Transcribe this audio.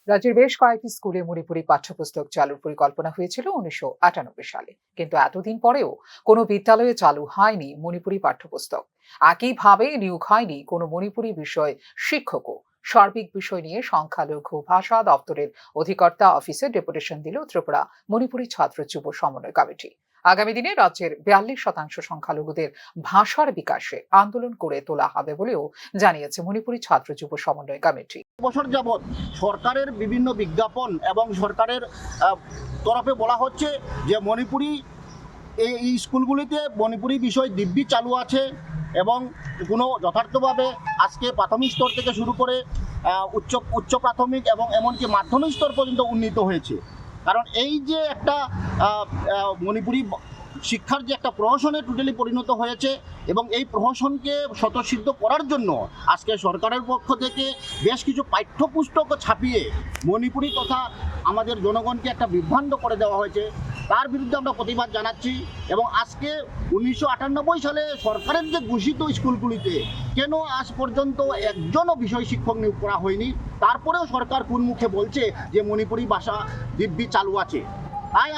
রাজ্যের বেশ কয়েকটি স্কুলে মণিপুরি পাঠ্যপুস্তক চালুর পরিকল্পনা হয়েছিল 1998 সালে, কিন্তু এতদিন পরেও কোনো বিদ্যালয়ে চালু হয়নি মণিপুরি পাঠ্যপুস্তক। একইভাবে নিয়োগ হয়নি কোনো মণিপুরি বিষয় শিক্ষকও। সার্বিক বিষয় নিয়ে সংখ্যালঘু ভাষা দপ্তরের অধিকর্তা অফিসে ডেপুটেশন দিল ত্রিপুরা মণিপুরি ছাত্র যুব সমন্বয় কমিটি। আগামী দিনে রাজ্যের 42% সংখ্যালঘুদের ভাষার বিকাশে আন্দোলন করে তোলা হবে বলেও জানিয়েছে মণিপুরি ছাত্র যুব সমন্বয় কমিটি। বছর যাবৎ সরকারের বিভিন্ন বিজ্ঞাপন এবং সরকারের তরফে বলা হচ্ছে যে মণিপুরি এই স্কুলগুলিতে মণিপুরি বিষয় দিব্যি চালু আছে এবং কোনো যথার্থভাবে আজকে প্রাথমিক স্তর থেকে শুরু করে উচ্চ প্রাথমিক এবং এমনকি মাধ্যমিক স্তর পর্যন্ত উন্নীত হয়েছে। কারণ এই যে একটা মণিপুরি শিক্ষার যে একটা প্রহসনে টোটালি পরিণত হয়েছে এবং এই প্রহসনকে স্বতঃসিদ্ধ করার জন্য আজকে সরকারের পক্ষ থেকে বেশ কিছু পাঠ্যপুস্তক ছাপিয়ে মণিপুরি তথা আমাদের জনগণকে একটা বিভ্রান্ত করে দেওয়া হয়েছে। তার বিরুদ্ধে আমরা প্রতিবাদ জানাচ্ছি এবং আজকে 1998 সালে সরকারের যে ঘোষিত স্কুলগুলিতে কেন আজ পর্যন্ত একজনও বিষয় শিক্ষক নিয়োগ করা হয়নি, তারপরেও সরকার কোন মুখে বলছে যে মণিপুরি ভাষা দিব্যি চালু আছে। তাই